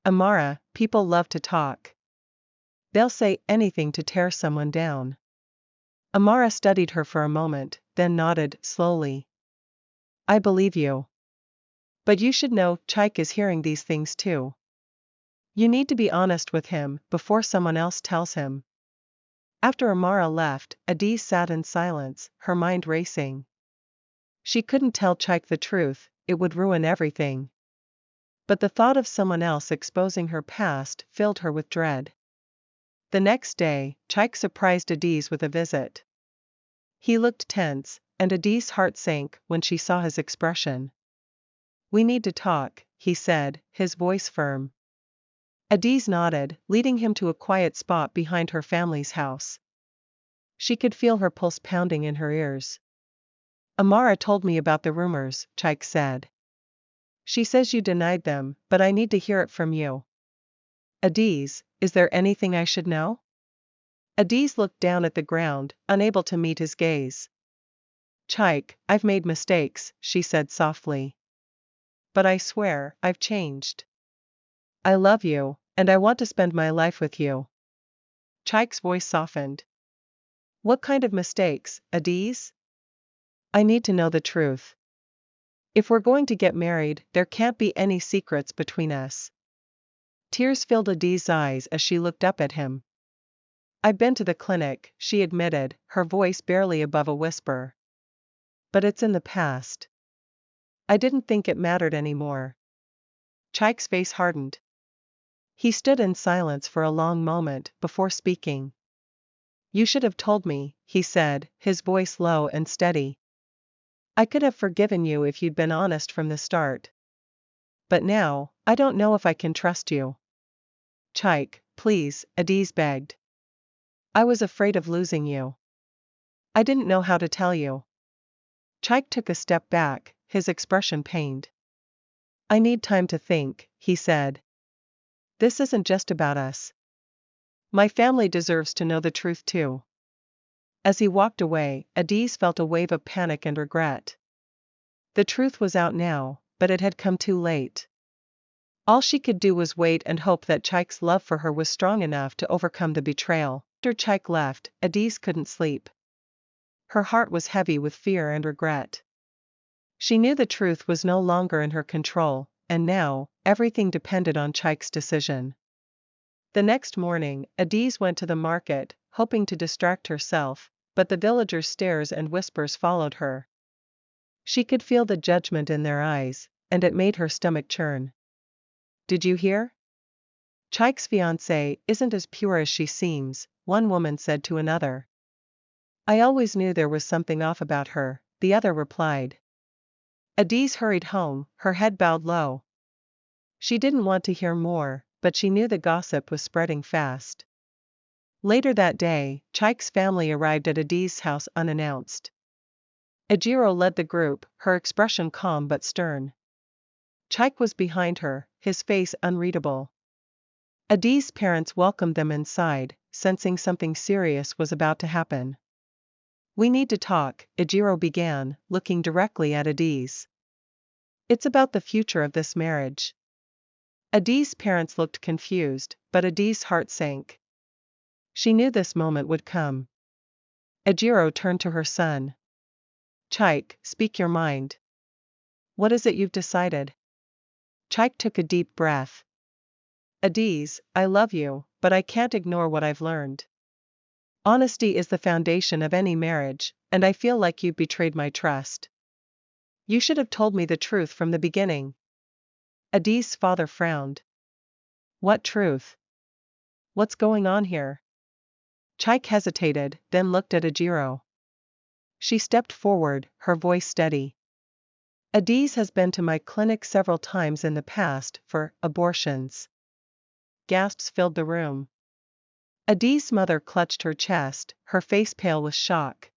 Amara, people love to talk. They'll say anything to tear someone down. Amara studied her for a moment, then nodded, slowly. I believe you. But you should know, Chike is hearing these things too. You need to be honest with him, before someone else tells him. After Amara left, Adaeze sat in silence, her mind racing. She couldn't tell Chike the truth, it would ruin everything. But the thought of someone else exposing her past filled her with dread. The next day, Chike surprised Adaeze with a visit. He looked tense, and Adaeze's heart sank when she saw his expression. We need to talk, he said, his voice firm. Adaeze nodded, leading him to a quiet spot behind her family's house. She could feel her pulse pounding in her ears. Amara told me about the rumors, Chike said. She says you denied them, but I need to hear it from you. Adaeze, is there anything I should know? Adaeze looked down at the ground, unable to meet his gaze. Chike, I've made mistakes, she said softly. But I swear, I've changed. I love you, and I want to spend my life with you. Chike's voice softened. What kind of mistakes, Adaeze? I need to know the truth. If we're going to get married, there can't be any secrets between us. Tears filled Adaeze's eyes as she looked up at him. I've been to the clinic, she admitted, her voice barely above a whisper. But it's in the past. I didn't think it mattered anymore. Chike's face hardened. He stood in silence for a long moment before speaking. You should have told me, he said, his voice low and steady. I could have forgiven you if you'd been honest from the start. But now, I don't know if I can trust you. Chike, please, Adaeze begged. I was afraid of losing you. I didn't know how to tell you. Chike took a step back, his expression pained. I need time to think, he said. This isn't just about us. My family deserves to know the truth too. As he walked away, Adaeze felt a wave of panic and regret. The truth was out now, but it had come too late. All she could do was wait and hope that Chike's love for her was strong enough to overcome the betrayal. After Chike left, Adaeze couldn't sleep. Her heart was heavy with fear and regret. She knew the truth was no longer in her control, and now, everything depended on Chike's decision. The next morning, Adaeze went to the market, hoping to distract herself, but the villagers' stares and whispers followed her. She could feel the judgment in their eyes, and it made her stomach churn. Did you hear? Chike's fiancée isn't as pure as she seems, one woman said to another. I always knew there was something off about her, the other replied. Adaeze hurried home, her head bowed low. She didn't want to hear more, but she knew the gossip was spreading fast. Later that day, Chike's family arrived at Adaeze's house unannounced. Ejiro led the group, her expression calm but stern. Chike was behind her, his face unreadable. Adaeze's parents welcomed them inside, sensing something serious was about to happen. We need to talk, Ejiro began, looking directly at Adaeze. It's about the future of this marriage. Adaeze's parents looked confused, but Adaeze's heart sank. She knew this moment would come. Ejiro turned to her son. Chike, speak your mind. What is it you've decided? Chike took a deep breath. Adaeze, I love you, but I can't ignore what I've learned. Honesty is the foundation of any marriage, and I feel like you've betrayed my trust. You should have told me the truth from the beginning. Adaeze's father frowned. What truth? What's going on here? Chike hesitated, then looked at Ejiro. She stepped forward, her voice steady. Adaeze has been to my clinic several times in the past for abortions. Gasps filled the room. Adaeze's mother clutched her chest, her face pale with shock.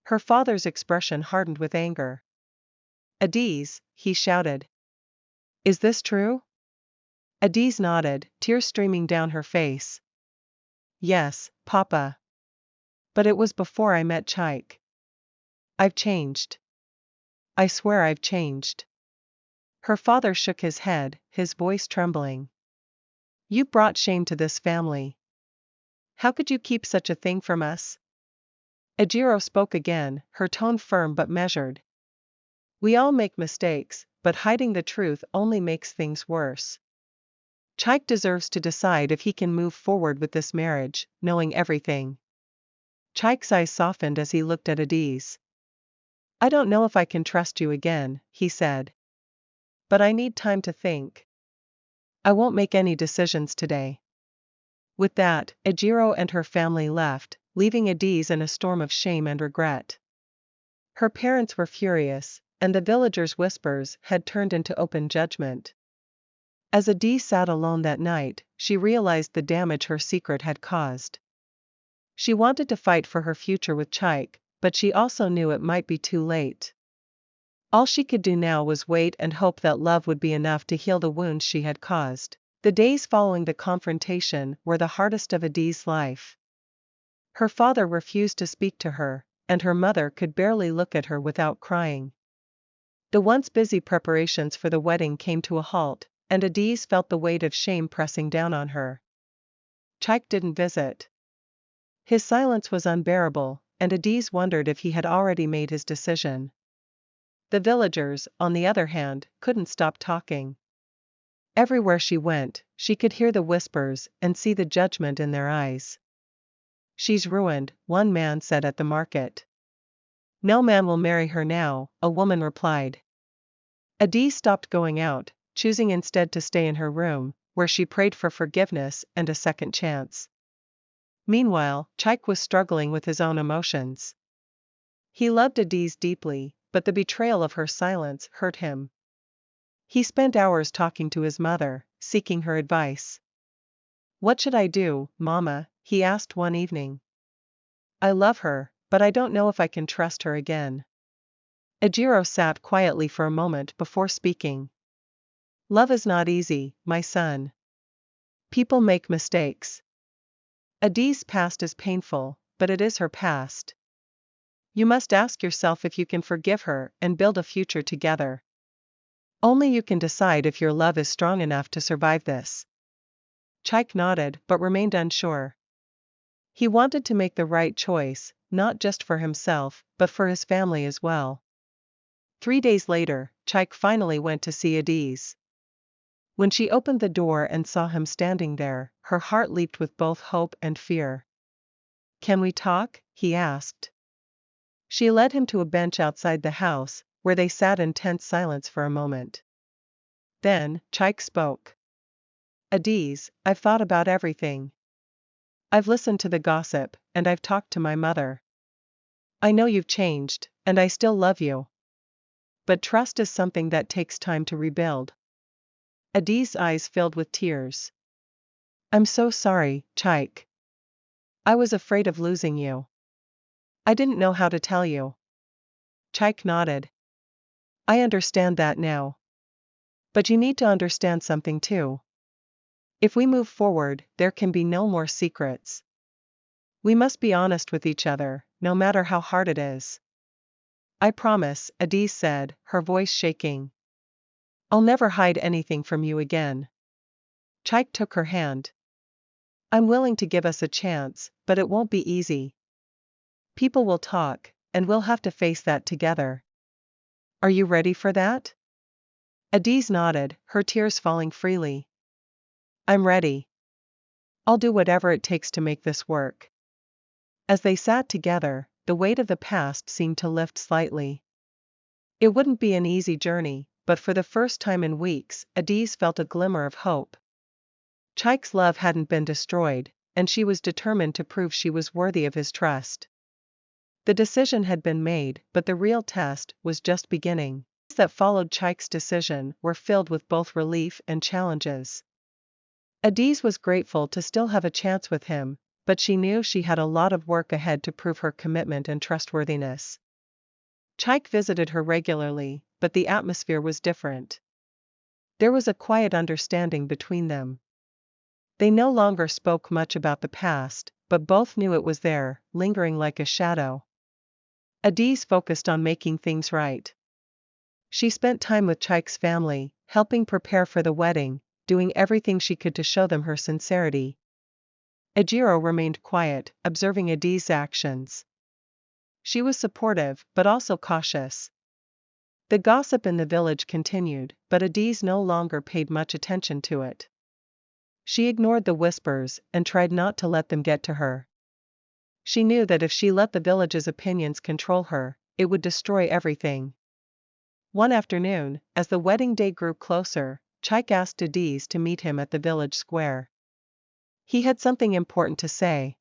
Her father's expression hardened with anger. Adaeze, he shouted. Is this true? Adaeze nodded, tears streaming down her face. Yes, Papa. But it was before I met Chike. I've changed. I swear I've changed. Her father shook his head, his voice trembling. You brought shame to this family. How could you keep such a thing from us? Ejiro spoke again, her tone firm but measured. We all make mistakes, but hiding the truth only makes things worse. Chike deserves to decide if he can move forward with this marriage, knowing everything. Chike's eyes softened as he looked at Adaeze. I don't know if I can trust you again, he said. But I need time to think. I won't make any decisions today. With that, Ejiro and her family left, leaving Adaeze in a storm of shame and regret. Her parents were furious, and the villagers' whispers had turned into open judgment. As Adaeze sat alone that night, she realized the damage her secret had caused. She wanted to fight for her future with Chike, but she also knew it might be too late. All she could do now was wait and hope that love would be enough to heal the wounds she had caused. The days following the confrontation were the hardest of Adaeze's life. Her father refused to speak to her, and her mother could barely look at her without crying. The once busy preparations for the wedding came to a halt, and Adaeze felt the weight of shame pressing down on her. Chike didn't visit. His silence was unbearable, and Adaeze wondered if he had already made his decision. The villagers, on the other hand, couldn't stop talking. Everywhere she went, she could hear the whispers and see the judgment in their eyes. She's ruined, one man said at the market. No man will marry her now, a woman replied. Adaeze stopped going out, choosing instead to stay in her room, where she prayed for forgiveness and a second chance. Meanwhile, Chike was struggling with his own emotions. He loved Adaeze deeply, but the betrayal of her silence hurt him. He spent hours talking to his mother, seeking her advice. What should I do, Mama? He asked one evening. I love her, but I don't know if I can trust her again. Ejiro sat quietly for a moment before speaking. Love is not easy, my son. People make mistakes. Adaeze's past is painful, but it is her past. You must ask yourself if you can forgive her and build a future together. Only you can decide if your love is strong enough to survive this. Chike nodded but remained unsure. He wanted to make the right choice, not just for himself, but for his family as well. 3 days later, Chike finally went to see Adaeze. When she opened the door and saw him standing there, her heart leaped with both hope and fear. Can we talk? He asked. She led him to a bench outside the house, where they sat in tense silence for a moment. Then, Chike spoke. Adaeze, I've thought about everything. I've listened to the gossip, and I've talked to my mother. I know you've changed, and I still love you. But trust is something that takes time to rebuild. Adaeze's eyes filled with tears. I'm so sorry, Chike. I was afraid of losing you. I didn't know how to tell you. Chike nodded. I understand that now. But you need to understand something too. If we move forward, there can be no more secrets. We must be honest with each other, no matter how hard it is. I promise, Adaeze said, her voice shaking. I'll never hide anything from you again. Chike took her hand. I'm willing to give us a chance, but it won't be easy. People will talk, and we'll have to face that together. Are you ready for that? Adaeze nodded, her tears falling freely. I'm ready. I'll do whatever it takes to make this work. As they sat together, the weight of the past seemed to lift slightly. It wouldn't be an easy journey, but for the first time in weeks, Adaeze felt a glimmer of hope. Chike's love hadn't been destroyed, and she was determined to prove she was worthy of his trust. The decision had been made, but the real test was just beginning. The days that followed Chike's decision were filled with both relief and challenges. Adaeze was grateful to still have a chance with him, but she knew she had a lot of work ahead to prove her commitment and trustworthiness. Chike visited her regularly, but the atmosphere was different. There was a quiet understanding between them. They no longer spoke much about the past, but both knew it was there, lingering like a shadow. Adaeze focused on making things right. She spent time with Chike's family, helping prepare for the wedding, doing everything she could to show them her sincerity. Ejiro remained quiet, observing Adeeze's actions. She was supportive, but also cautious. The gossip in the village continued, but Adaeze no longer paid much attention to it. She ignored the whispers and tried not to let them get to her. She knew that if she let the village's opinions control her, it would destroy everything. One afternoon, as the wedding day grew closer, Chike asked Adaeze to meet him at the village square. He had something important to say.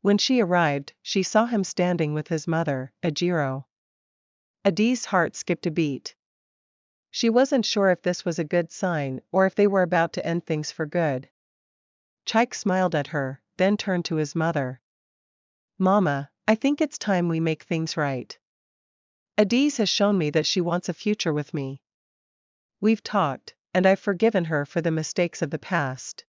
When she arrived, she saw him standing with his mother, Ejiro. Adeeze's heart skipped a beat. She wasn't sure if this was a good sign or if they were about to end things for good. Chike smiled at her, then turned to his mother. "Mama, I think it's time we make things right. Adaeze has shown me that she wants a future with me. We've talked, and I've forgiven her for the mistakes of the past.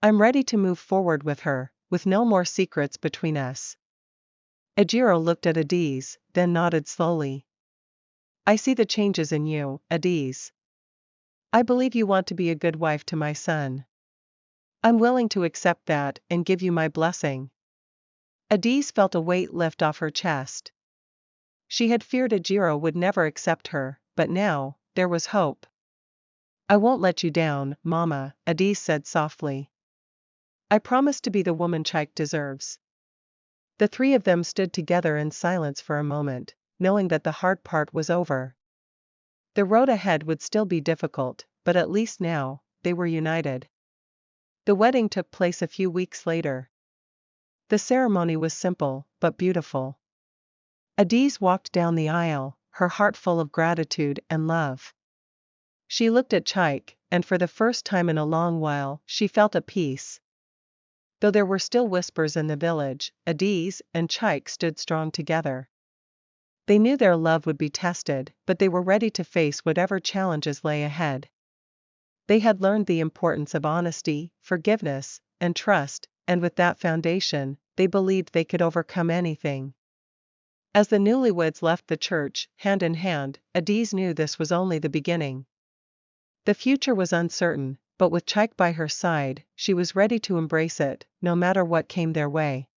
I'm ready to move forward with her, with no more secrets between us." Ejiro looked at Adeeze, then nodded slowly. "I see the changes in you, Adeeze. I believe you want to be a good wife to my son. I'm willing to accept that and give you my blessing." Adeeze felt a weight lift off her chest. She had feared Ejiro would never accept her, but now, there was hope. "I won't let you down, Mama," Adeeze said softly. "I promise to be the woman Chike deserves." The three of them stood together in silence for a moment, knowing that the hard part was over. The road ahead would still be difficult, but at least now, they were united. The wedding took place a few weeks later. The ceremony was simple, but beautiful. Adeeze walked down the aisle, her heart full of gratitude and love. She looked at Chike, and for the first time in a long while, she felt at peace. Though there were still whispers in the village, Adeeze and Chike stood strong together. They knew their love would be tested, but they were ready to face whatever challenges lay ahead. They had learned the importance of honesty, forgiveness, and trust, and with that foundation, they believed they could overcome anything. As the newlyweds left the church, hand in hand, Adeeze knew this was only the beginning. The future was uncertain, but with Chike by her side, she was ready to embrace it, no matter what came their way.